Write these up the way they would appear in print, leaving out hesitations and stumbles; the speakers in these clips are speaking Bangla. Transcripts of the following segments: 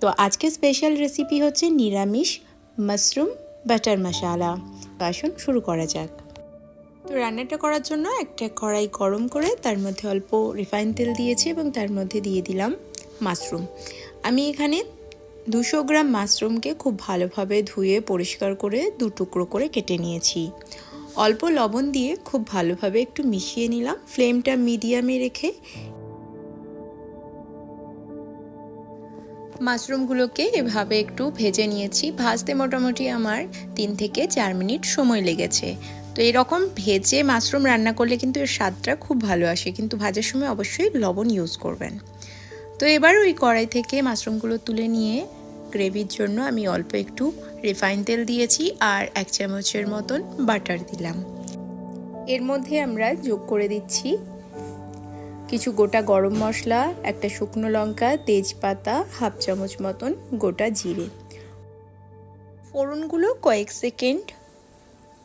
তো আজকে স্পেশাল রেসিপি হচ্ছে নিরামিষ মাশরুম বাটার মশলা। আসুন শুরু করা যাক। তো রান্নাটা করার জন্য একটা কড়াই গরম করে তার মধ্যে অল্প রিফাইন তেল দিয়েছি এবং তার মধ্যে দিয়ে দিলাম মাশরুম। আমি এখানে 200 গ্রাম মাশরুমকে খুব ভালোভাবে ধুয়ে পরিষ্কার করে 2 টুকরো করে কেটে নিয়েছি। অল্প লবণ দিয়ে খুব ভালোভাবে একটু মিশিয়ে নিলাম। ফ্লেমটা মিডিয়ামে রেখে মাশরুমগুলোকে এভাবে একটু ভেজে নিয়েছি। ভাজতে মোটামুটি আমার 3 থেকে 4 মিনিট সময় লেগেছে। তো এরকম ভেজে মাশরুম রান্না করলে কিন্তু এর স্বাদটা খুব ভালো আসে, কিন্তু ভাজার সময় অবশ্যই লবণ ইউজ করবেন। তো এবার ওই কড়াই থেকে মাশরুমগুলো তুলে নিয়ে গ্রেভির জন্য আমি অল্প একটু রিফাইন তেল দিয়েছি আর 1 চামচের মতন বাটার দিলাম। এর মধ্যে আমরা যোগ করে দিচ্ছি কিছু গোটা গরম মশলা, একটা শুকনো লঙ্কা, তেজপাতা, হাফ চামচ মতন গোটা জিরে। ফোড়নগুলো কয়েক সেকেন্ড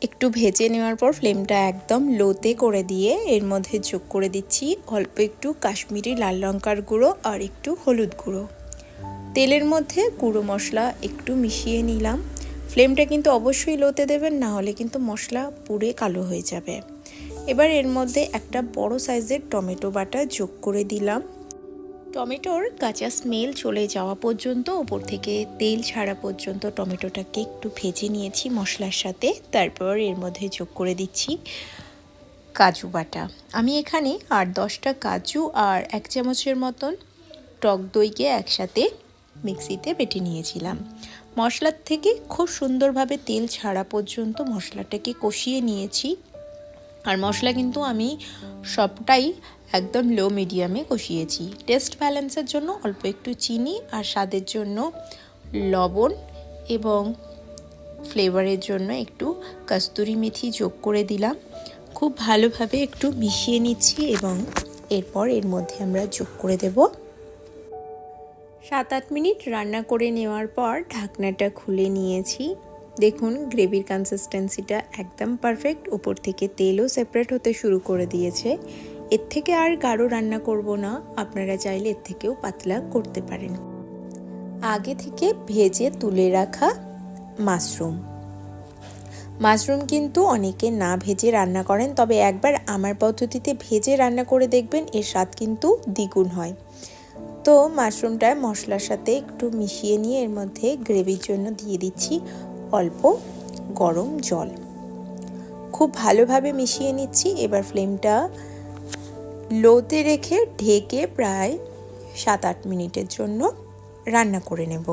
একটু ভেজে নেওয়ার পর ফ্লেমটা একদম লোতে করে দিয়ে এর মধ্যে যোগ করে দিচ্ছি অল্প একটু কাশ্মীরি লাল লঙ্কার গুঁড়ো আর একটু হলুদ গুঁড়ো। তেলের মধ্যে গুঁড়ো মশলা একটু মিশিয়ে নিলাম। ফ্লেমটা কিন্তু অবশ্যই লোতে দেবেন, না হলে কিন্তু মশলা পুড়ে কালো হয়ে যাবে। এবার এর মধ্যে একটা বড় সাইজের টমেটো বাটা যোগ করে দিলাম। টমেটোর কাঁচা স্মেল চলে যাওয়া পর্যন্ত, ওপর থেকে তেল ছাড়া পর্যন্ত টমেটোটাকে একটু ভেজে নিয়েছি মশলার সাথে। তারপর এর মধ্যে যোগ করে দিচ্ছি কাজু বাটা। আমি এখানে 8-10টা কাজু আর 1 চামচের মতন টক দইকে একসাথে মিক্সিতে বেটে নিয়েছিলাম। মশলার থেকে খুব সুন্দরভাবে তেল ছাড়া পর্যন্ত মশলাটাকে কষিয়ে নিয়েছি। আর মশলা কিন্তু আমি সবটাই একদম লো মিডিয়ামে কষিয়েছি। টেস্ট ব্যালেন্সের জন্য অল্প একটু চিনি আর স্বাদের জন্য লবণ এবং ফ্লেভারের জন্য একটু কস্তুরি মেথি যোগ করে দিলাম। খুব ভালোভাবে একটু মিশিয়ে নিচ্ছি এবং এরপর এর মধ্যে আমরা যোগ করে দেব 7-8 মিনিট রান্না করে নেওয়ার পর ঢাকনাটা খুলে নিয়েছি। দেখুন গ্রেভির কনসিস্টেন্সিটা একদম পারফেক্ট। উপর থেকে তেলও সেপারেট হতে শুরু করে দিয়েছে। এর থেকে আর গাঢ় রান্না করব না, আপনারা চাইলে এর থেকেও পাতলা করতে পারেন। আগে থেকে ভেজে তুলে রাখা মাশরুম কিন্তু অনেকে না ভেজে রান্না করেন, তবে একবার আমার পদ্ধতিতে ভেজে রান্না করে দেখবেন, এর স্বাদ কিন্তু দ্বিগুণ হয়। তো মাশরুমটা মশলার সাথে একটু মিশিয়ে নিয়ে এর মধ্যে গ্রেভির জন্য দিয়ে দিচ্ছি অল্প গরম জল। খুব ভালোভাবে মিশিয়ে নিচ্ছি। এবার ফ্লেমটা লোতে রেখে ঢেকে প্রায় 7-8 মিনিটের জন্য রান্না করে নেব।